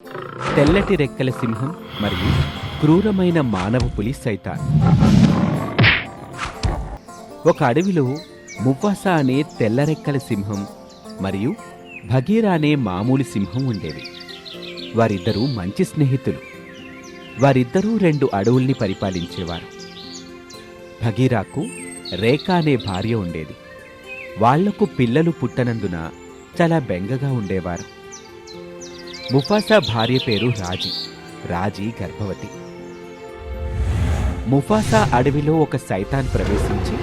తెల్లటి రెక్కల సింహం మరియు క్రూరమైన మానవ పులి సైతాన్. ఒక అడవిలో ముఫాసా అనే తెల్లరెక్కల సింహం మరియు భగీరా అనే మామూలు సింహం ఉండేవి. వారిద్దరూ మంచి స్నేహితులు. వారిద్దరూ 2 అడవుల్ని పరిపాలించేవారు. భగీరాకు రేఖ అనే భార్య ఉండేది. వాళ్లకు పిల్లలు పుట్టనందున చాలా బెంగగా ఉండేవారు. ముఫాసా భార్య పేరు రాజీ గర్భవతి. ముఫాసా అడవిలో ఒక సైతాన్ ప్రవేశించి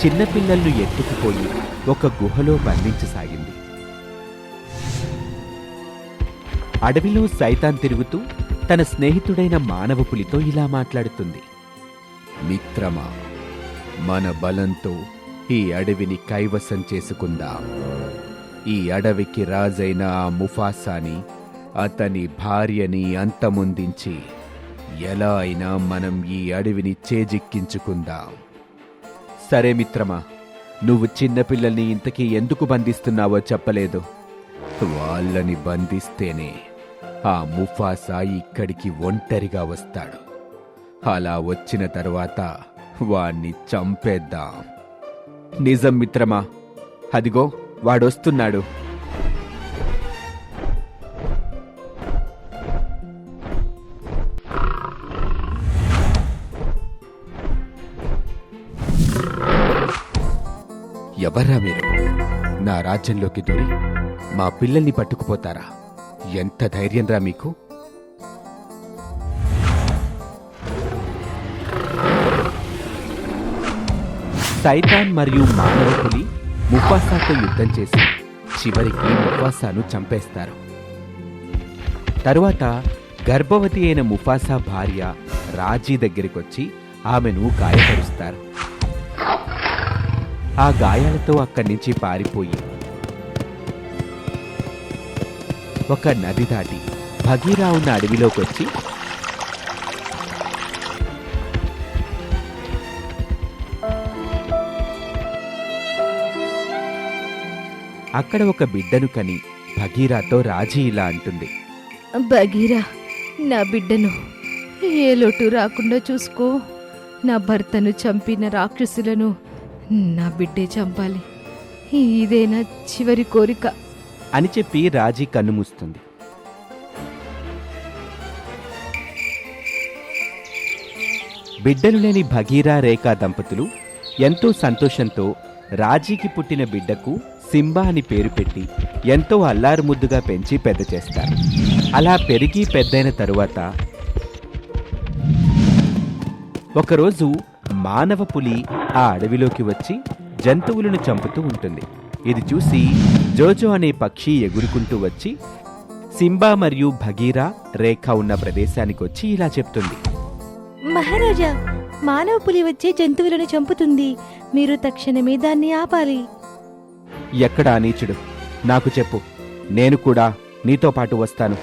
చిన్నపిల్లలను ఎత్తుకుపోయి ఒక గుహలో బంధించసాగింది. అడవిలో సైతాన్ తిరుగుతూ తన స్నేహితుడైన మానవ పులితో ఇలా మాట్లాడుతుంది. మిత్రమా, మన బలంతో ఈ అడవిని కైవసం చేసుకుందాం. ఈ అడవికి రాజైన ఆ ముఫాసాని, అతని భార్యని అంతమొందించి ఎలా అయినా మనం ఈ అడవిని చేజిక్కించుకుందాం. సరే మిత్రమా, నువ్వు చిన్నపిల్లల్ని ఇంతకీ ఎందుకు బంధిస్తున్నావో చెప్పలేదు. వాళ్ళని బంధిస్తేనే ఆ ముఫాసా ఇక్కడికి ఒంటరిగా వస్తాడు. అలా వచ్చిన తర్వాత వాణ్ణి చంపేద్దాం. నిజం మిత్రమా, అదిగో వాడొస్తున్నాడు. ఎవర్రా మీరు? నా రాజ్యంలోకి దూరి మా పిల్లల్ని పట్టుకుపోతారా? ఎంత ధైర్యంరా మీకు? సైతాన్ మరియు మానవ పులి ముఫాసాతో యుద్ధం చేసి చివరికి ముఫాసాను చంపేస్తారు. తరువాత గర్భవతి అయిన ముఫాసా భార్య రాజీ దగ్గరికొచ్చి ఆమెను గాయపరుస్తారు. ఆ గాయాలతో అక్కడి నుంచి పారిపోయి ఒక నది దాటి భగీరా ఉన్న అడవిలోకొచ్చి అక్కడ ఒక బిడ్డను కని భగీరాతో రాజీ ఇలా అంటుంది. భగీరా, నా బిడ్డను ఏ లోటు రాకుండా చూసుకో. నా భర్తను చంపిన రాక్షసులను నా బిడ్డే చంపాలి. ఇదే నా చివరి కోరిక అని చెప్పి రాజీ కన్నుమూస్తుంది. బిడ్డలు లేని భగీరా రేఖా దంపతులు ఎంతో సంతోషంతో రాజీకి పుట్టిన బిడ్డకు సింబా అని పేరు పెట్టి ఎంతో అల్లారుముద్దుగా పెంచి పెద్ద చేస్తారు. అలా పెరిగి పెద్దయిన తరువాత ఒకరోజు మానవ పులి ఆ అడవిలోకి వచ్చి జంతువులను చంపుతూ ఉంటుంది. ఇది చూసి జోజో అనే పక్షి ఎగురుకుంటూ వచ్చి సింబా మరియు భగీరా రేఖ ఉన్న ప్రదేశానికి వచ్చి ఇలా చెప్తుంది. మహారాజా, మానవ పులి వచ్చే జంతువులను చంపుతుంది. మీరు తక్షణమే దాన్ని ఆపాలి. ఎక్కడా నీచుడు? నాకు చెప్పు, నేను కూడా నీతో పాటు వస్తాను.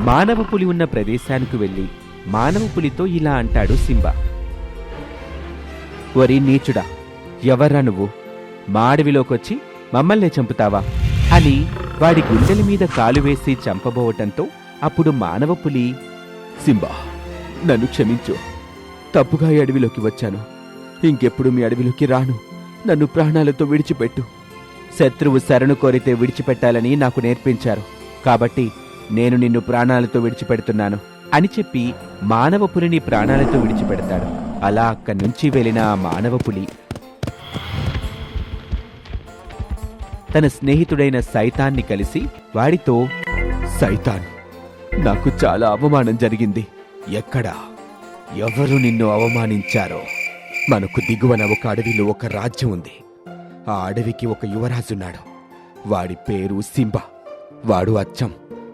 మానవ పులి ఉన్న ప్రదేశానికి వెళ్లి మానవ పులితో ఇలా అంటాడు సింబా. ఒరి నీచుడా, ఎవర్రా నువ్వు? మా అడవిలోకొచ్చి మమ్మల్నే చంపుతావా అని వాడి గుండెల మీద కాలు వేసి చంపబోవటంతో అప్పుడు మానవ పులి, సింబా, నన్ను క్షమించు. తప్పుగా ఈ అడవిలోకి వచ్చాను. ఇంకెప్పుడు మీ అడవిలోకి రాను. నన్ను ప్రాణాలతో విడిచిపెట్టు. శత్రువు శరణు కోరితే విడిచిపెట్టాలని నాకు నేర్పించారు. కాబట్టి నేను నిన్ను ప్రాణాలతో విడిచిపెడుతున్నాను అని చెప్పి మానవ పులిని ప్రాణాలతో విడిచిపెడతాడు. అలా అక్కడి నుంచి వెళ్లిన ఆ మానవ పులి తన స్నేహితుడైన సైతాన్ని కలిసి వాడితో, సైతాన్, నాకు చాలా అవమానం జరిగింది. ఎక్కడా? ఎవరు నిన్ను అవమానించారో? మనకు దిగువన ఒక అడవిలో ఒక రాజ్యం ఉంది. ఆ అడవికి ఒక యువరాజున్నాడు. వాడి పేరు సింబా. వాడు అచ్చం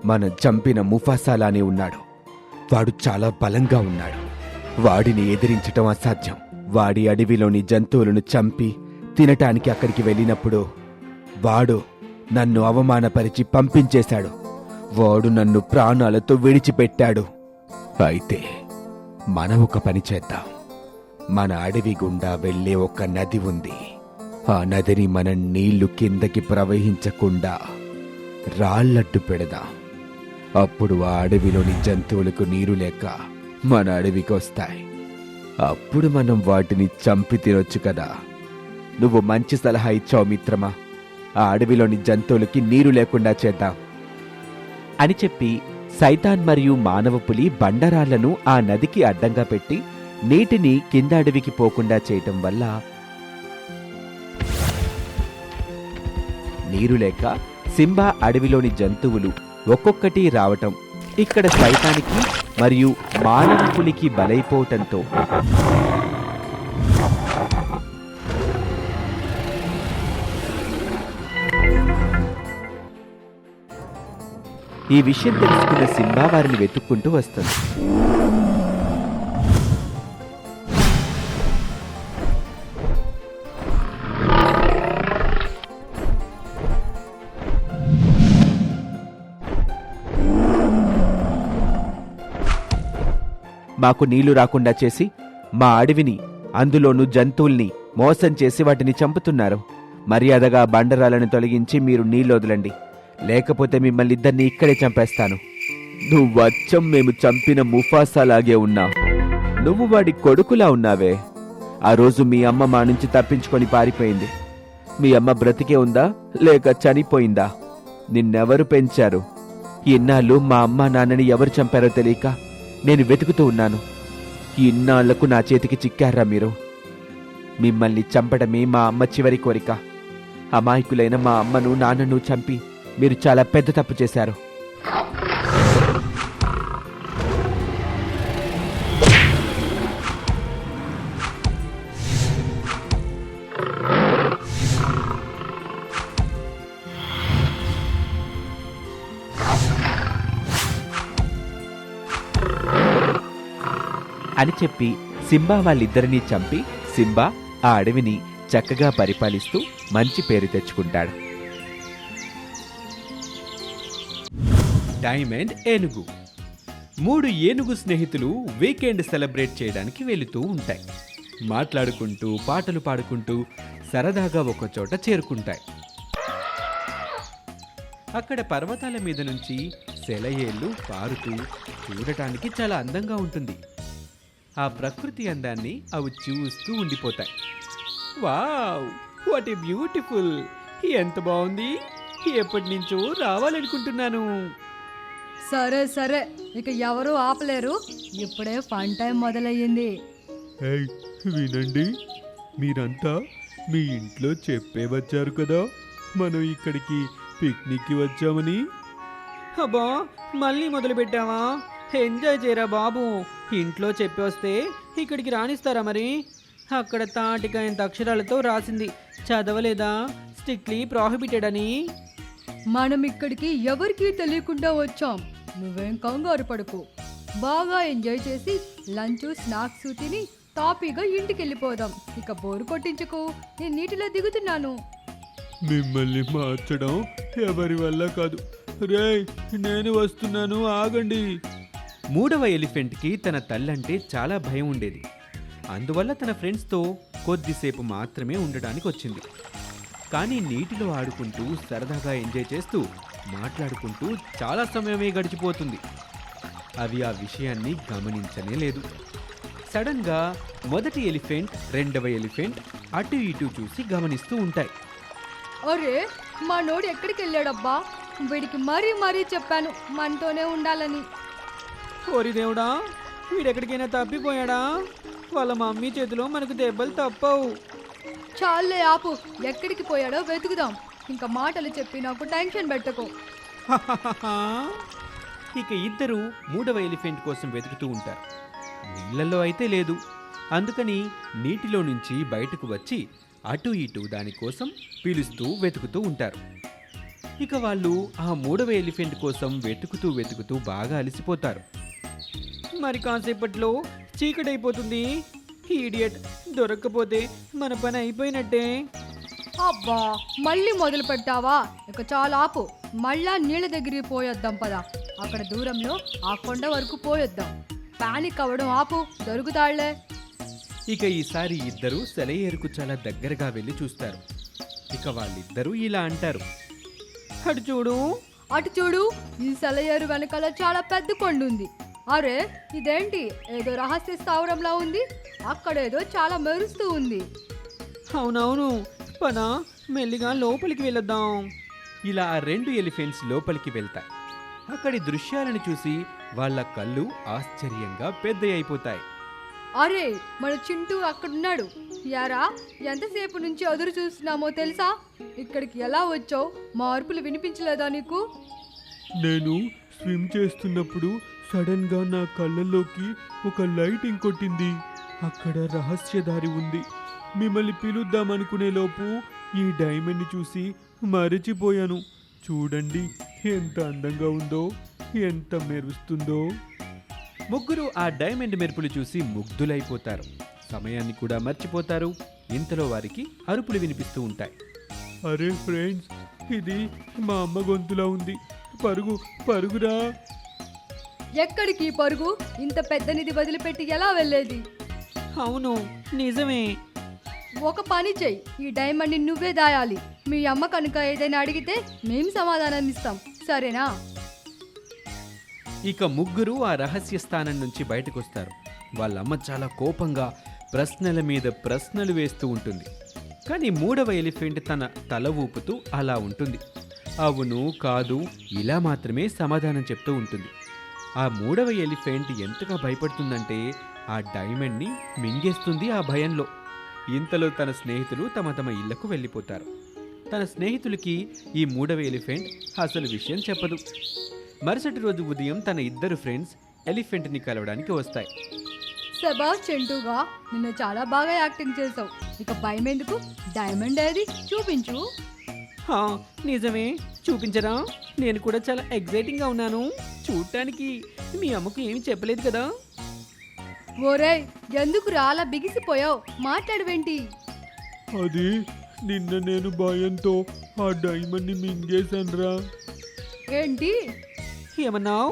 మనం చంపిన ముఫాసాలానే ఉన్నాడు. వాడు చాలా బలంగా ఉన్నాడు. వాడిని ఎదిరించటం అసాధ్యం. వాడి అడవిలోని జంతువులను చంపి తినటానికి అక్కడికి వెళ్ళినప్పుడు వాడు నన్ను అవమానపరిచి పంపించేశాడు. వాడు నన్ను ప్రాణాలతో విడిచిపెట్టాడు. అయితే మనం ఒక పని చేద్దాం. మన అడవి గుండా వెళ్ళే ఒక నది ఉంది. ఆ నదిని మనం నీళ్లు కిందకి ప్రవహించకుండా రాళ్ళడ్డు పెడదాం. అప్పుడు ఆ అడవిలోని జంతువులకు నీరు లేక మన అడవికి వస్తాయి. అప్పుడు మనం వాటిని చంపి తినొచ్చు కదా. నువ్వు మంచి సలహా ఇచ్చావు మిత్రమా. ఆ అడవిలోని జంతువులకి నీరు లేకుండా చేద్దాం అని చెప్పి సైతాన్ మరియు మానవ పులి బండరాళ్లను ఆ నదికి అడ్డంగా పెట్టి నీటిని కింద అడవికి పోకుండా చేయటం వల్ల నీరు లేక సింబా అడవిలోని జంతువులు ఒక్కొక్కటి రావటం ఇక్కడ సైతానికి మరియు మానవ పులికి బలైపోవటంతో ఈ విషయం తెలుసుకున్న సింబా వారిని వెతుక్కుంటూ వస్తుంది. మాకు నీళ్లు రాకుండా చేసి మా అడవిని అందులోనూ జంతువుల్ని మోసం చేసి వాటిని చంపుతున్నారు. మర్యాదగా బండరాలను తొలగించి మీరు నీళ్ళు వదలండి, లేకపోతే మిమ్మల్ని ఇద్దరిని ఇక్కడే చంపేస్తాను. నువ్వచ్చం మేము చంపిన ముఫాసాలాగే ఉన్నావు. నువ్వు వాడి కొడుకులా ఉన్నావే. ఆ రోజు మీ అమ్మ మా నుంచి తప్పించుకొని పారిపోయింది. మీ అమ్మ బ్రతికే ఉందా లేక చనిపోయిందా? నిన్నెవరు పెంచారు? ఇన్నాళ్ళు మా అమ్మ నాన్నని ఎవరు చంపారో తెలియక నేను వెతుకుతూ ఉన్నాను. ఇన్నాళ్లకు నా చేతికి చిక్కారా మీరు? మిమ్మల్ని చంపడమే మా అమ్మ చివరి కోరిక. అమాయకులైన మా అమ్మను నాన్నను చంపి మీరు చాలా పెద్ద తప్పు చేశారు. అని చెప్పి సింబా వాళ్ళిద్దరినీ చంపి సింబా ఆ అడవిని చక్కగా పరిపాలిస్తూ మంచి పేరు తెచ్చుకుంటాడు. డైమండ్ ఏనుగు. 3 ఏనుగు స్నేహితులు వీకెండ్ సెలబ్రేట్ చేయడానికి వెళుతూ ఉంటాయి. మాట్లాడుకుంటూ పాటలు పాడుకుంటూ సరదాగా ఒకచోట చేరుకుంటాయి. అక్కడ పర్వతాల మీద నుంచి సెలయేళ్లు పారుతూ చూడటానికి చాలా అందంగా ఉంటుంది. ఆ ప్రకృతి అందాన్ని అవి చూస్తూ ఉండిపోతాయి. Wow, what a beautiful! ఎంత బాగుంది! ఎప్పటి నుంచో రావాలనుకుంటున్నాను. సరే సరే, ఇక ఎవరు ఆపలేరు. ఇప్పుడే ఫన్ టైం మొదలయ్యింది. వినండి, మీరంతా మీ ఇంట్లో చెప్పే వచ్చారు కదా మనం ఇక్కడికి పిక్నిక్కి వచ్చామని. అబ్బా, మళ్ళీ మొదలు పెట్టావా? ఎంజాయ్ చేయరా బాబు. ఇంట్లో చెప్పి వస్తే ఇక్కడికి రానిస్తారా మరి? అక్కడ తాటికాయంత అక్షరాలతో రాసింది, చదవలేదా? స్ట్రిక్ట్లీ ప్రాహిబిటెడ్ అని. మనం ఇక్కడికి ఎవరికీ తెలియకుండా వచ్చాం. నువ్వేం కంగారు పడుకో. బాగా ఎంజాయ్ చేసి లంచ్ స్నాక్స్ తిని తాపీగా ఇంటికి వెళ్ళిపోదాం. ఇక బోరు కొట్టించుకో, నేను నీటిలో దిగుతున్నాను. మిమ్మల్ని మార్చడం ఎవరి వల్ల కాదు. రేయ్, నేను వస్తున్నాను, ఆగండి. 3వ ఎలిఫెంట్కి తన తల్లంటే చాలా భయం ఉండేది. అందువల్ల తన ఫ్రెండ్స్తో కొద్దిసేపు మాత్రమే ఉండడానికి వచ్చింది. కానీ నీటిలో ఆడుకుంటూ సరదాగా ఎంజాయ్ చేస్తూ మాట్లాడుకుంటూ చాలా సమయమే గడిచిపోతుంది. అవి ఆ విషయాన్ని గమనించనే లేదు. సడన్గా మొదటి ఎలిఫెంట్ 2వ ఎలిఫెంట్ అటు ఇటు చూసి గమనిస్తూ ఉంటాయి. అరే, మా నోడు ఎక్కడికి వెళ్ళాడబ్బా? వీడికి మరీ మరీ చెప్పాను మనతోనే ఉండాలని. ఓరి దేవుడా, వీడెక్కడికైనా తప్పిపోయాడా? వాళ్ళ మమ్మీ చేతిలో మనకు దెబ్బలు తప్పవు. చాలే ఆపు, ఎక్కడికి పోయాడో వెతుకుదాం. ఇంకా మాటలు చెప్పి నాకు టెన్షన్ పెట్టకు. ఇక ఇద్దరు 3వ ఎలిఫెంట్ కోసం వెతుకుతూ ఉంటారు. నీళ్లలో అయితే లేదు. అందుకని నీటిలో నుంచి బయటకు వచ్చి అటు ఇటు దానికోసం పిలుస్తూ వెతుకుతూ ఉంటారు. ఇక వాళ్ళు ఆ 3వ ఎలిఫెంట్ కోసం వెతుకుతూ బాగా అలసిపోతారు. మరి కాసేపట్లో చీకటైపోతుంది. ఈడియట్, దొరక్కపోతే మన పని అయిపోయినట్టే. అబ్బా, మళ్ళీ మొదలు పెట్టావా? ఇక చాలా ఆపు. మళ్ళా నీళ్ళ దగ్గరికి పోయొద్దాం పదా. అక్కడ దూరంలో ఆ కొండ వరకు పోయొద్దాం. పానిక్ అవ్వడం ఆపు, దొరుకుతాళ్లే. ఇక ఈసారి ఇద్దరూ సెలయేరుకు చాలా దగ్గరగా వెళ్ళి చూస్తారు. ఇక వాళ్ళిద్దరూ ఇలా అంటారు. అటు చూడు. అటు చూడు, ఈ సెలయేరు వెనకాల చాలా పెద్ద కొండ ఉంది. అరే ఇదేంటి, ఏదో రహస్య స్థావరంలా ఉంది. అక్కడేదో చాలా మెరుస్తూ ఉంది. అవునవును, పద మెల్లిగా లోపలికి వెళ్ళొద్దాం. ఇలా ఆ 2 ఎలిఫెంట్స్ లోపలికి వెళ్తాయి. అక్కడి దృశ్యాలను చూసి వాళ్ళ కళ్ళు ఆశ్చర్యంగా పెద్ద అయిపోతాయి. అరే మన చింటూ అక్కడున్నాడు. యారా, ఎంతసేపు నుంచి ఎదురు చూస్తున్నామో తెలుసా? ఇక్కడికి ఎలా వచ్చావు? మా అరుపులు వినిపించలేదా నీకు? నేను స్విమ్ చేస్తున్నప్పుడు సడన్ గా నా కళ్ళల్లోకి ఒక లైటింగ్ కొట్టింది. అక్కడ రహస్యదారి ఉంది. మిమ్మల్ని పిలుద్దామనుకునే లోపు ఈ డైమండ్ చూసి మరచిపోయాను. చూడండి ఎంత అందంగా ఉందో, ఎంత మెరుస్తుందో. ముగ్గురు ఆ డైమండ్ మెరుపులు చూసి ముగ్ధులైపోతారు. సమయాన్ని కూడా మర్చిపోతారు. ఇంతలో వారికి అరుపులు వినిపిస్తూ ఉంటాయి. అరే ఫ్రెండ్స్, ఇది మా అమ్మ గొంతులా ఉంది. పరుగు పరుగురా. ఎక్కడికి పరుగు? ఇంత పెద్ద నిధి వదిలిపెట్టి ఎలా వెళ్ళేది? అవును నిజమే. ఒక పని చెయ్యి, ఈ డైమండ్ని నువ్వే దాయాలి. మీ అమ్మ కనుక ఏదైనా అడిగితే మేం సమాధానం ఇస్తాం, సరేనా? ఇక ముగ్గురు ఆ రహస్య స్థానం నుంచి బయటకొస్తారు. వాళ్ళమ్మ చాలా కోపంగా ప్రశ్నల మీద ప్రశ్నలు వేస్తూ ఉంటుంది. కానీ 3వ ఎలిఫెంట్ తన తల ఊపుతూ అలా ఉంటుంది. అవును కాదు ఇలా మాత్రమే సమాధానం చెప్తూ ఉంటుంది. ఆ 3వ ఎలిఫెంట్ ఎంతగా భయపడుతుందంటే ఆ డైమండ్ని మింగేస్తుంది ఆ భయంలో. ఇంతలో తన స్నేహితులు తమ తమ ఇళ్లకు వెళ్ళిపోతారు. తన స్నేహితులకి ఈ 3వ ఎలిఫెంట్ అసలు విషయం చెప్పదు. మరుసటి రోజు ఉదయం తన ఇద్దరు ఫ్రెండ్స్ ఎలిఫెంట్ని కలవడానికి వస్తాయి. శబాష్ చింటూగా, నిన్ను చాలా బాగా యాక్టింగ్ చేసావు. ఇక భయం ఎందుకు? డైమండ్ ఏది చూపించు. హా, నిజమే, చూపించరా? నేను కూడా చాలా ఎగ్జైటింగ్గా ఉన్నాను. చూడటానికి మీ అమ్మకు ఏమీ చెప్పలేదు కదా? ఓరేయ్, ఎందుకు అలా బిగిసిపోయావు? మాట్లాడవేంటి? అది నిన్న నేను భయంతో ఆ డైమండ్ని మింగేశానురా. ఏంటి? ఏమన్నావు?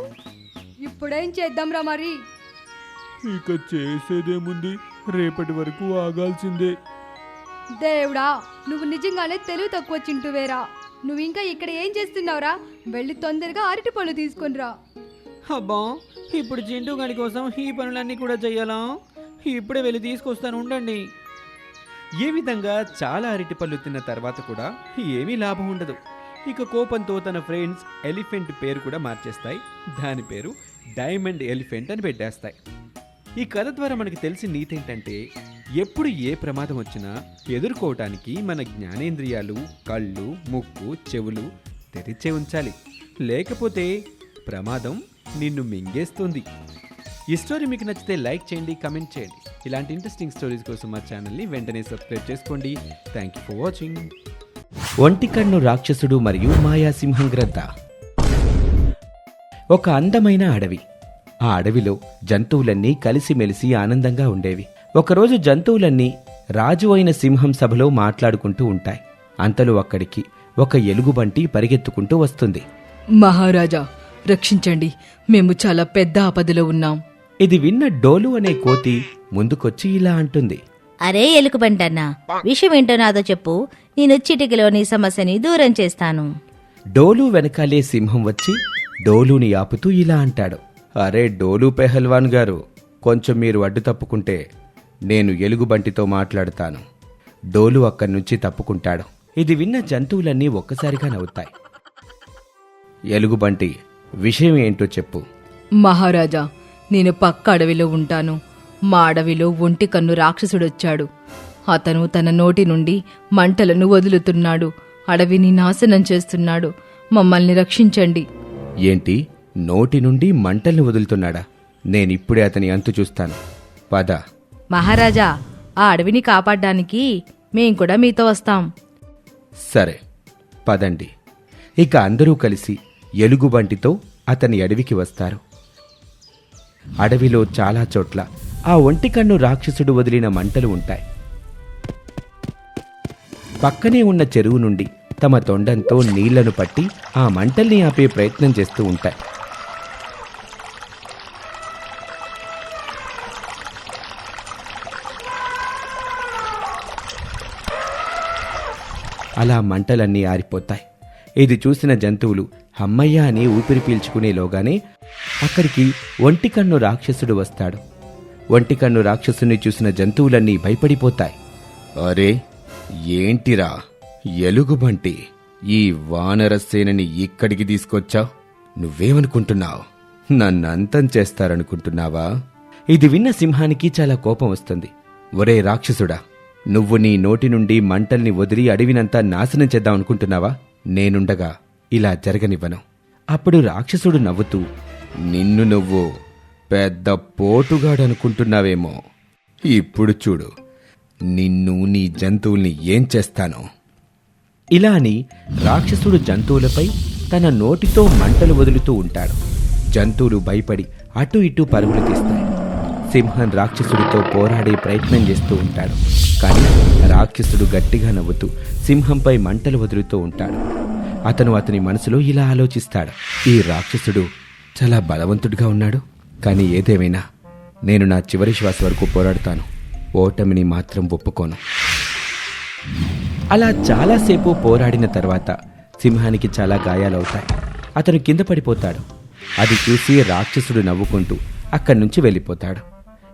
ఇప్పుడేం చేద్దాంరా మరి? ఇక చేసేదేముంది, రేపటి వరకు ఆగాల్సిందే. దేవుడా, నువ్వు నిజంగానే తెలివి తక్కువ చింటూవేరా. నువ్వు ఇంకా ఇక్కడ ఏం చేస్తున్నావురా? వెళ్ళి తొందరగా అరటి పళ్ళు తీసుకొనిరా. అబ్బా, ఇప్పుడు చింటూ గడి కోసం ఈ పనులన్నీ కూడా చెయ్యాలా? ఇప్పుడే వెళ్ళి తీసుకొస్తాను, ఉండండి. ఏ విధంగా చాలా అరటిపళ్ళు తిన్న తర్వాత కూడా ఏమీ లాభం ఉండదు. ఇక కోపంతో తన ఫ్రెండ్స్ ఎలిఫెంట్ పేరు కూడా మార్చేస్తాయి. దాని పేరు డైమండ్ ఎలిఫెంట్ అని పెట్టేస్తాయి. ఈ కథ ద్వారా మనకి తెలిసిన నీతి ఏంటంటే, ఎప్పుడు ఏ ప్రమాదం వచ్చినా ఎదుర్కోవటానికి మన జ్ఞానేంద్రియాలు, కళ్ళు, ముక్కు, చెవులు తెరిచే ఉంచాలి. లేకపోతే ప్రమాదం నిన్ను మింగేస్తుంది. ఈ స్టోరీ మీకు నచ్చితే లైక్ చేయండి, కమెంట్ చేయండి. ఇలాంటి ఇంట్రెస్టింగ్ స్టోరీస్ కోసం మా ఛానల్ని వెంటనే సబ్స్క్రైబ్ చేసుకోండి. Thank you for watching. ఒంటికన్ను రాక్షసుడు మరియు మాయాసింహం గ్రద్ద. ఒక అందమైన అడవి. ఆ అడవిలో జంతువులన్నీ కలిసిమెలిసి ఆనందంగా ఉండేవి. ఒకరోజు జంతువులన్నీ రాజు అయిన సింహం సభలో మాట్లాడుకుంటూ ఉంటాయి. అంతలో అక్కడికి ఒక ఎలుగుబంటి పరిగెత్తుకుంటూ వస్తుంది. మహారాజా, రక్షించండి, మేము చాలా పెద్ద ఆపదలో ఉన్నాం. ఇది విన్న డోలు అనే కోతి ముందుకొచ్చి ఇలా అంటుంది. అరే ఎలుకబంటన్నా, విషయం ఏంటో నాతో చెప్పు. నేను చిటికలోని సమస్యని దూరం చేస్తాను. డోలు వెనకాలే సింహం వచ్చి డోలుని ఆపుతూ ఇలా అంటాడు. అరే డోలు పెహల్వాన్ గారు, కొంచెం మీరు అడ్డు తప్పుకుంటే నేను ఎలుగుబంటితో మాట్లాడతాను. డోలు అక్కడి నుంచి తప్పుకుంటాడు. ఇది విన్న జంతువులన్నీ ఒక్కసారిగా నవ్వుతాయి. ఎలుగుబంటి, విషయం ఏంటో చెప్పు. మహారాజా, నేను పక్క అడవిలో ఉంటాను. మా అడవిలో ఒంటికన్ను రాక్షసుడొచ్చాడు. అతను తన నోటి నుండి మంటలను వదులుతున్నాడు. అడవిని నాశనం చేస్తున్నాడు. మమ్మల్ని రక్షించండి. ఏంటి, నోటి నుండి మంటల్ని వదులుతున్నాడా? నేనిప్పుడే అతని అంతు చూస్తాను. పద. మహారాజా, ఆ అడవిని కాపాడడానికి మేం కూడా మీతో వస్తాం. సరే పదండి. ఇక అందరూ కలిసి ఎలుగుబంటితో అతని అడవికి వస్తారు. అడవిలో చాలా చోట్ల ఆ ఒంటికన్ను రాక్షసుడు వదిలిన మంటలు ఉంటాయి. పక్కనే ఉన్న చెరువు నుండి తమ తొండంతో నీళ్లను పట్టి ఆ మంటల్ని ఆపే ప్రయత్నం చేస్తూ ఉంటాయి. అలా మంటలన్నీ ఆరిపోతాయి. ఇది చూసిన జంతువులు అమ్మయ్య అని ఊపిరి పీల్చుకునేలోగానే అక్కడికి ఒంటికన్ను రాక్షసుడు వస్తాడు. ఒంటికన్ను రాక్షసుని చూసిన జంతువులన్నీ భయపడిపోతాయి. అరే ఏంటిరా ఎలుగుబంటి, ఈ వానరసేనని ఇక్కడికి తీసుకొచ్చావు? నువ్వేమనుకుంటున్నావు? నన్నంతం చేస్తారనుకుంటున్నావా? ఇది విన్న సింహానికి చాలా కోపం వస్తుంది. ఒరే రాక్షసుడా, నువ్వు నీ నోటి నుండి మంటల్ని వదిలి అడవినంతా నాశనం చేద్దామనుకుంటున్నావా? నేనుండగా ఇలా జరగనివ్వను. అప్పుడు రాక్షసుడు నవ్వుతూ, నిన్ను నువ్వు పెద్ద పోటుగాడనుకుంటున్నావేమో. ఇప్పుడు చూడు, నిన్ను నీ జంతువుల్ని ఏం చేస్తానో. ఇలా అని రాక్షసుడు జంతువులపై తన నోటితో మంటలు వదులుతూ ఉంటాడు. జంతువులు భయపడి అటు ఇటు పరుగులు తీస్తాయి. సింహం రాక్షసుడితో పోరాడే ప్రయత్నం చేస్తూ ఉంటాడు. కానీ రాక్షసుడు గట్టిగా నవ్వుతూ సింహంపై మంటలు వదులుతూ ఉంటాడు. అతని మనసులో ఇలా ఆలోచిస్తాడు, ఈ రాక్షసుడు చాలా బలవంతుడిగా ఉన్నాడు. కానీ ఏదేమైనా నేను నా చివరి శ్వాస వరకు పోరాడుతాను. ఓటమిని మాత్రం ఒప్పుకోను. అలా చాలాసేపు పోరాడిన తర్వాత సింహానికి చాలా గాయాలవుతాయి. అతను కింద పడిపోతాడు. అది చూసి రాక్షసుడు నవ్వుకుంటూ అక్కడి నుంచి వెళ్ళిపోతాడు.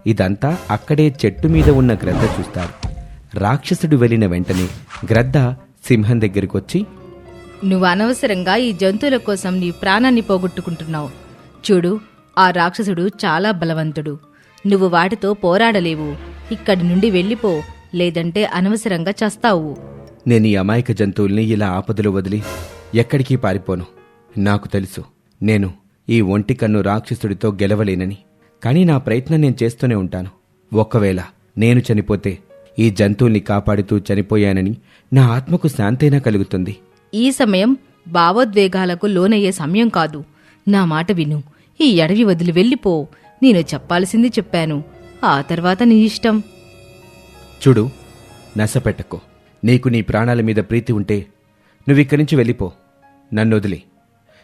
ఇదంతా అక్కడే చెట్టు మీద ఉన్న గ్రద్ద చూస్తాడు. రాక్షసుడు వెళ్ళిన వెంటనే గ్రద్ద సింహం దగ్గరికొచ్చి, నువ్వు అనవసరంగా ఈ జంతువుల కోసం నీ ప్రాణాన్ని పోగొట్టుకుంటున్నావు. చూడు, ఆ రాక్షసుడు చాలా బలవంతుడు. నువ్వు వాటితో పోరాడలేవు. ఇక్కడి నుండి వెళ్ళిపో, లేదంటే అనవసరంగా చస్తావు. నేను ఈ అమాయక జంతువుల్ని ఇలా ఆపదలో వదిలి ఎక్కడికి పారిపోను. నాకు తెలుసు నేను ఈ ఒంటికన్ను రాక్షసుడితో గెలవలేనని. కానీ నా ప్రయత్నం నేను చేస్తూనే ఉంటాను. ఒకవేళ నేను చనిపోతే ఈ జంతువుల్ని కాపాడుతూ చనిపోయానని నా ఆత్మకు శాంతైనా కలుగుతుంది. ఈ సమయం భావోద్వేగాలకు లోనయ్యే సమయం కాదు. నా మాట విను. ఈ అడవి వదిలి వెళ్ళిపో. నేను చెప్పాల్సింది చెప్పాను. ఆ తర్వాత నీ ఇష్టం. చూడు, నసపెట్టకు. నీకు నీ ప్రాణాల మీద ప్రీతి ఉంటే నువ్విక్కడి నుంచి వెళ్ళిపో, నన్ను వదిలి.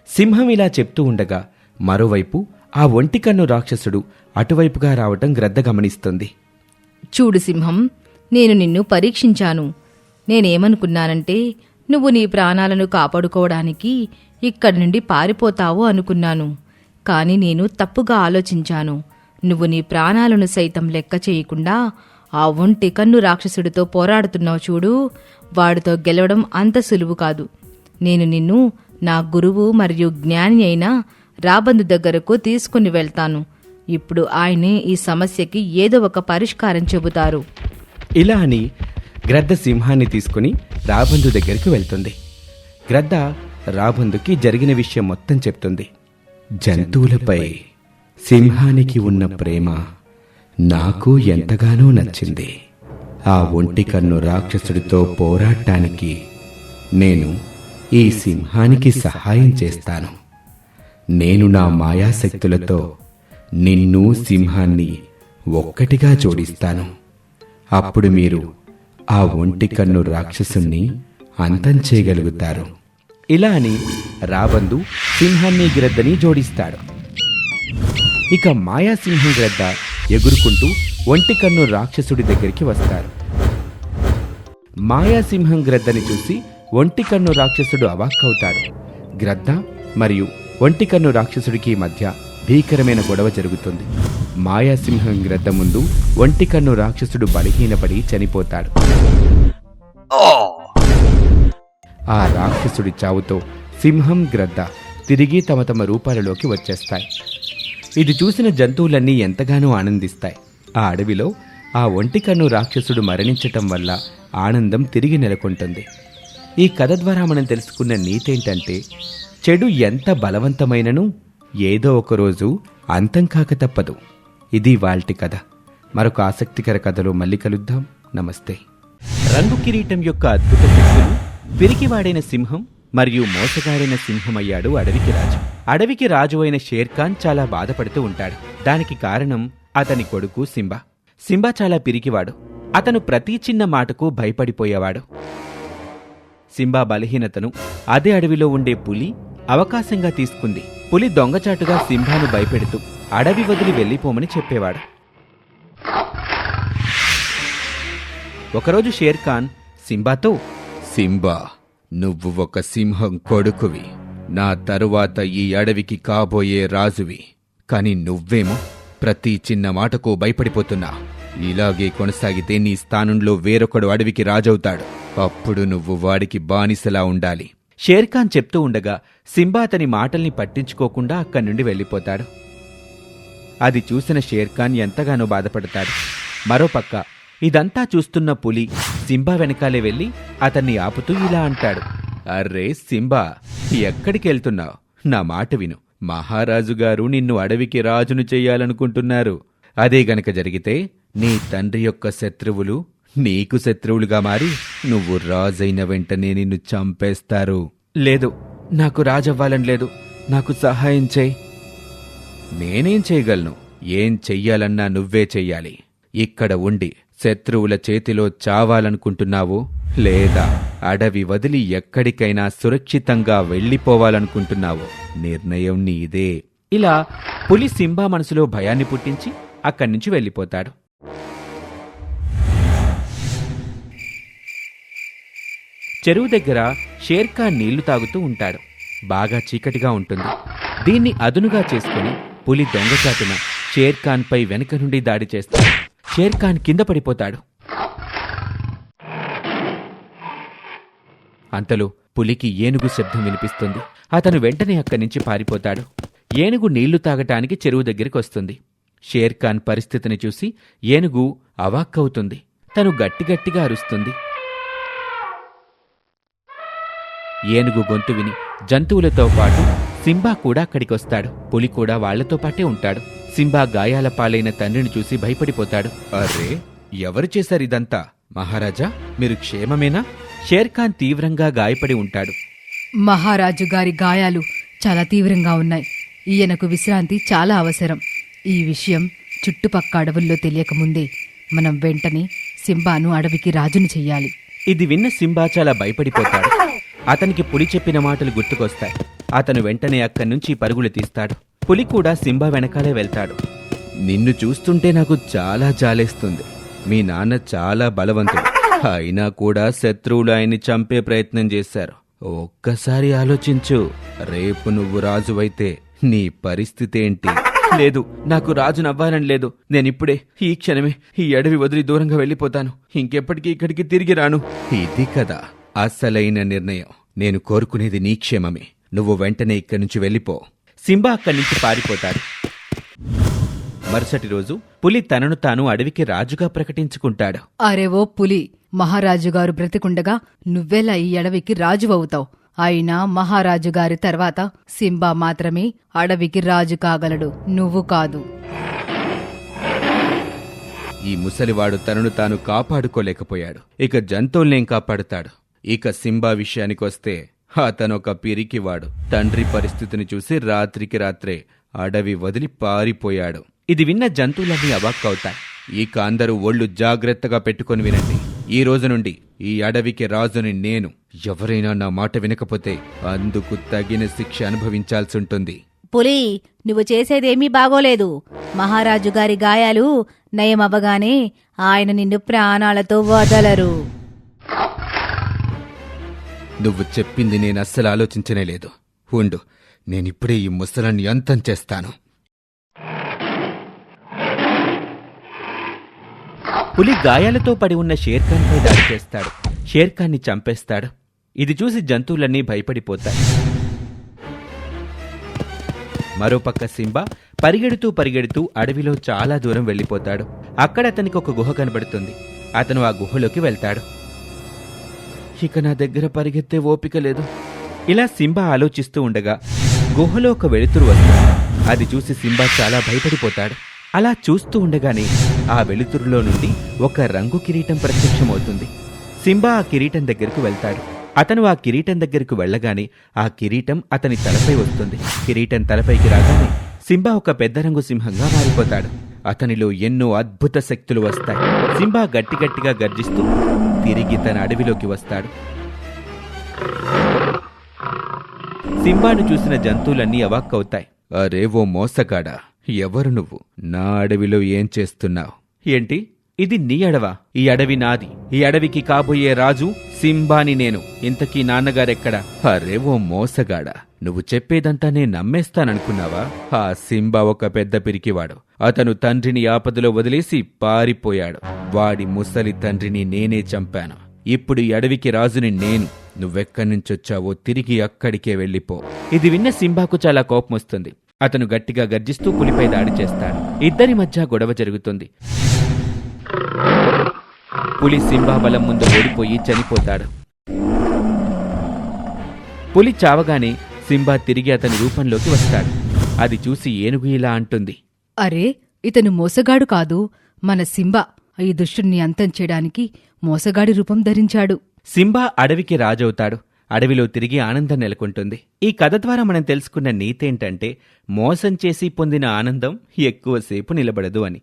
సింహం ఇలా చెప్తూ ఉండగా మరోవైపు ఆ ఒంటికన్ను రాక్షసుడు అటువైపుగా రావటం గ్రద్ద గమనిస్తుంది. చూడు సింహం, నేను నిన్ను పరీక్షించాను. నేనేమనుకున్నానంటే నువ్వు నీ ప్రాణాలను కాపాడుకోవడానికి ఇక్కడి నుండి పారిపోతావు అనుకున్నాను. కాని నేను తప్పుగా ఆలోచించాను. నువ్వు నీ ప్రాణాలను సైతం లెక్క చేయకుండా ఆ ఒంటికన్ను రాక్షసుడితో పోరాడుతున్నావు చూడు. వాడితో గెలవడం అంత సులువు కాదు. నేను నిన్ను నా గురువు మరియు జ్ఞాని అయిన రాబందు దగ్గరకు తీసుకుని వెళ్తాను. ఇప్పుడు ఆయనే ఈ సమస్యకి ఏదో ఒక పరిష్కారం చెబుతారు. ఇలా అని గ్రద్ద సింహాన్ని తీసుకుని రాబందు దగ్గరికి వెళ్తుంది. గ్రద్ద రాబందుకి జరిగిన విషయం మొత్తం చెప్తుంది. జంతువులపై సింహానికి ఉన్న ప్రేమ నాకు ఎంతగానో నచ్చింది. ఆ ఒంటికన్ను రాక్షసుడితో పోరాటానికి నేను ఈ సింహానికి సహాయం చేస్తాను. నేను నా మాయాశక్తులతో నిన్ను సింహాన్ని ఒక్కటిగా జోడిస్తాను. అప్పుడు మీరు ఆ ఒంటికన్ను రాక్షసుణ్ణి అంతం చేయగలుగుతారు. ఇలా అని రాబందు సింహాన్ని గ్రద్దని జోడిస్తాడు. ఇక మాయాసింహం గ్రద్ద ఎగురుకుంటూ ఒంటికన్ను రాక్షసుడి దగ్గరికి వస్తారు. మాయాసింహం గ్రద్దని చూసి ఒంటికన్ను రాక్షసుడు అవాక్కవుతాడు. గ్రద్ద మరియు ఒంటికన్ను రాక్షసుడికి మధ్య భీకరమైన గొడవ జరుగుతుంది. మాయాసింహం గ్రద్ద ముందు ఒంటికన్ను రాక్షసుడు బలహీనపడి చనిపోతాడు. ఆ రాక్షసుడి చావుతో సింహం గ్రద్ద తిరిగి తమ తమ రూపాలలోకి వచ్చేస్తాయి. ఇది చూసిన జంతువులన్నీ ఎంతగానో ఆనందిస్తాయి. ఆ అడవిలో ఆ ఒంటికన్ను రాక్షసుడు మరణించటం వల్ల ఆనందం తిరిగి నెలకొంటుంది. ఈ కథ ద్వారా మనం తెలుసుకున్న నీతేంటంటే, చెడు ఎంత బలవంతమైనను ఏదో ఒకరోజు అంతం కాక తప్పదు. ఇది వాల్టి కథ. మరొక ఆసక్తికర కథలో మళ్ళీ కలుద్దాం. నమస్తే. రంగు కిరీటం యొక్క అద్భుత శక్తులు పిరికివాడైన సింహం మరియు మోసగాడైన సింహమయ్యాడు అడవికి రాజు. అడవికి రాజు అయిన షేర్ఖాన్ చాలా బాధపడుతూ ఉంటాడు. దానికి కారణం అతని కొడుకు సింబా. సింబా చాలా పిరికివాడు. అతను ప్రతి చిన్న మాటకు భయపడిపోయేవాడు. సింబా బలహీనతను అదే అడవిలో ఉండే పులి అవకాశంగా తీసుకుంది. పులి దొంగచాటుగా సింబాను భయపెడుతూ అడవి వదిలి వెళ్ళిపోమని చెప్పేవాడు. ఒకరోజు షేర్ఖాన్ సింబాతో, సింబా, నువ్వు ఒక సింహం కొడుకువి, నా తరువాత ఈ అడవికి కాబోయే రాజువి. కాని నువ్వేమో ప్రతి చిన్న మాటకు భయపడిపోతున్నా. ఇలాగే కొనసాగితే నీ స్థానంలో వేరొకడు అడవికి రాజవుతాడు. అప్పుడు నువ్వు వాడికి బానిసలా ఉండాలి. షేర్ఖాన్ చెప్తూ ఉండగా సింబా అతని మాటల్ని పట్టించుకోకుండా అక్కడి నుండి వెళ్ళిపోతాడు. అది చూసిన షేర్ఖాన్ ఎంతగానో బాధపడతాడు. మరోపక్క ఇదంతా చూస్తున్న పులి సింబా వెనకాలే వెళ్ళి అతన్ని ఆపుతూ ఇలా అంటాడు. అర్రే సింబా, ఎక్కడికెళ్తున్నావు? నా మాట విను. మహారాజుగారు నిన్ను అడవికి రాజును చెయ్యాలనుకుంటున్నారు. అదే గనక జరిగితే నీ తండ్రి యొక్క శత్రువులు నీకు శత్రువులుగా మారి నువ్వు రాజైన వెంటనే నిన్ను చంపేస్తారు. లేదు, నాకు రాజవ్వాలని లేదు. నాకు సహాయం చేయి. నేనేం చేయగలను? ఏం చెయ్యాలన్నా నువ్వే చెయ్యాలి. ఇక్కడ ఉండి శత్రువుల చేతిలో చావాలనుకుంటున్నావు, లేదా అడవి వదిలి ఎక్కడికైనా సురక్షితంగా వెళ్ళిపోవాలనుకుంటున్నావు? నిర్ణయం నీదే. ఇలా పులి సింబా మనసులో భయాన్ని పుట్టించి అక్కడి నుంచి వెళ్ళిపోతాడు. చెరువు దగ్గర షేర్ఖాన్ నీళ్లు తాగుతూ ఉంటాడు. బాగా చీకటిగా ఉంటుంది. దీన్ని అదునుగా చేసుకుని పులి దొంగచాటున షేర్ఖాన్పై వెనక నుండి దాడి చేస్తాడు. షేర్ఖాన్ కింద పడిపోతాడు. అంతలో పులికి ఏనుగు శబ్దం వినిపిస్తుంది. అతను వెంటనే అక్కడి నుంచి పారిపోతాడు. ఏనుగు నీళ్లు తాగటానికి చెరువు దగ్గరికి వస్తుంది. షేర్ఖాన్ పరిస్థితిని చూసి ఏనుగు అవాక్కవుతుంది. తను గట్టిగట్టిగా అరుస్తుంది. ఏనుగు గొంతు విని జంతువులతో పాటు సింబా కూడా అక్కడికొస్తాడు. పులి కూడా వాళ్లతో పాటే ఉంటాడు. సింబా గాయాల పాలైన తండ్రిని చూసి భయపడిపోతాడు. అరే, ఎవరు చేశారిదంతా? మహారాజా, మీరు క్షేమమేనా? షేర్ఖాన్ తీవ్రంగా గాయపడి ఉంటాడు. మహారాజు గారి గాయాలు చాలా తీవ్రంగా ఉన్నాయి. ఈయనకు విశ్రాంతి చాలా అవసరం. ఈ విషయం చుట్టుపక్క అడవుల్లో తెలియకముందే మనం వెంటనే సింబాను అడవికి రాజును చెయ్యాలి. ఇది విన్న సింబా చాలా భయపడిపోతాడు. అతనికి పులి చెప్పిన మాటలు గుర్తుకొస్తాయి. అతను వెంటనే అక్కడి నుంచి పరుగులు తీస్తాడు. పులి కూడా సింబా వెనకాలే వెళ్తాడు. నిన్ను చూస్తుంటే నాకు చాలా జాలేస్తుంది. మీ నాన్న చాలా బలవంతుడు. అయినా కూడా శత్రువులు ఆయన్ని చంపే ప్రయత్నం చేశారు. ఒక్కసారి ఆలోచించు. రేపు నువ్వు రాజువైతే నీ పరిస్థితి ఏంటి? లేదు, నాకు రాజునవ్వాలని లేదు. నేనిప్పుడే ఈ క్షణమే ఈ అడవి వదిలి దూరంగా వెళ్ళిపోతాను. ఇంకెప్పటికీ ఇక్కడికి తిరిగి రాను. ఇది కదా అసలైన నిర్ణయం. నేను కోరుకునేది నీ క్షేమమే. నువ్వు వెంటనే ఇక్కడి నుంచి వెళ్ళిపో. సింబా అక్కడి నుంచి పారిపోతాడు. మరుసటి రోజు పులి తనను తాను అడవికి రాజుగా ప్రకటించుకుంటాడు. అరేవో పులి, మహారాజుగారు బ్రతికుండగా నువ్వెలా ఈ అడవికి రాజువవుతావు? అయినా మహారాజుగారి తర్వాత సింబా మాత్రమే అడవికి రాజు కాగలడు, నువ్వు కాదు. ఈ ముసలివాడు తనను తాను కాపాడుకోలేకపోయాడు. ఇక జంతువుల్నేం కాపాడుతాడు? ఇక సింబా విషయానికొస్తే అతనొక పిరికివాడు. తండ్రి పరిస్థితిని చూసి రాత్రికి రాత్రే అడవి వదిలి పారిపోయాడు. ఇది విన్న జంతువులన్నీ అవాక్కవుతాయి. ఇక అందరూ ఒళ్ళు జాగ్రత్తగా పెట్టుకొని వినండి. ఈ రోజు నుండి ఈ అడవికి రాజుని నేను. ఎవరైనా నా మాట వినకపోతే అందుకు తగిన శిక్ష అనుభవించాల్సి ఉంటుంది. పులి, నువ్వు చేసేదేమీ బాగోలేదు. మహారాజు గారి గాయాలు నయమవ్వగానే ఆయన నిన్ను ప్రాణాలతో వదలరు. నువ్వు చెప్పింది నేను అస్సలు ఆలోచించనే లేదు. ఉండు, నేనిప్పుడే ఈ ముసలాన్ని అంతం చేస్తాను. పులి గాయాలతో పడి ఉన్న షేర్ఖాన్పై దాడి చేస్తాడు. షేర్ఖాన్ని చంపేస్తాడు. ఇది చూసి జంతువులన్నీ భయపడిపోతాయి. మరోపక్క సింబా పరిగెడుతూ అడవిలో చాలా దూరం వెళ్ళిపోతాడు. అక్కడ అతనికి ఒక గుహ కనబడుతుంది. అతను ఆ గుహలోకి వెళ్తాడు. ఇక నా దగ్గర పరిగెత్తే ఓపిక లేదు. ఇలా సింబా ఆలోచిస్తూ ఉండగా గుహలో ఒక వెలుతురు వస్తుంది. అది చూసి సింబా చాలా భయపడిపోతాడు. అలా చూస్తూ ఉండగానే ఆ వెలుతురులో నుండి ఒక రంగు కిరీటం ప్రత్యక్షమవుతుంది. సింబా ఆ కిరీటం దగ్గరకు వెళ్తాడు. అతను ఆ కిరీటం దగ్గరకు వెళ్ళగానే ఆ కిరీటం అతని తలపై వస్తుంది. కిరీటం తలపైకి రాగానే సింబా ఒక పెద్ద రంగు సింహంగా మారిపోతాడు. అతనిలో ఎన్నో అద్భుత శక్తులు వస్తాయి. సింబా గట్టిగట్టిగా గర్జిస్తూ తిరిగి తన అడవిలోకి వస్తాడు. సింబాను చూసిన జంతువులన్నీ అవాక్కవుతాయి. అరే ఓ మోసగాడా, ఎవరు నువ్వు? నా అడవిలో ఏం చేస్తున్నావు? ఏంటి, ఇది నీ అడవా? ఈ అడవి నాది. ఈ అడవికి కాబోయే రాజు సింబాని నేను. ఇంతకీ నాన్నగారెక్కడా? అరే ఓ మోసగాడా, నువ్వు చెప్పేదంతా నేను నమ్మేస్తాననుకున్నావా? ఆ సింబా ఒక పెద్ద పిరికివాడు. అతను తండ్రిని ఆపదలో వదిలేసి పారిపోయాడు. వాడి ముసలి తండ్రిని నేనే చంపాను. ఇప్పుడు ఈ అడవికి రాజుని నేను. నువ్వెక్కడి నుంచొచ్చావో తిరిగి అక్కడికే వెళ్ళిపో. ఇది విన్న సింబాకు చాలా కోపమొస్తుంది. అతను గట్టిగా గర్జిస్తూ పులిపై దాడి చేస్తాడు. ఇద్దరి మధ్య గొడవ జరుగుతుంది. పులి సింబా బలం ముందు ఓడిపోయి చనిపోతాడు. పులి చావగానే సింబా తిరిగి అతని రూపంలోకి వస్తాడు. అది చూసి ఏనుగు ఇలా అంటుంది. అరే, ఇతను మోసగాడు కాదు, మన సింబా. ఈ దుష్టుణ్ణి అంతం చేయడానికి మోసగాడి రూపం ధరించాడు. సింబా అడవికి రాజవుతాడు. అడవిలో తిరిగి ఆనందం నెలకొంటుంది. ఈ కథ ద్వారా మనం తెలుసుకున్న నీతేంటంటే, మోసం చేసి పొందిన ఆనందం ఎక్కువసేపు నిలబడదు అని.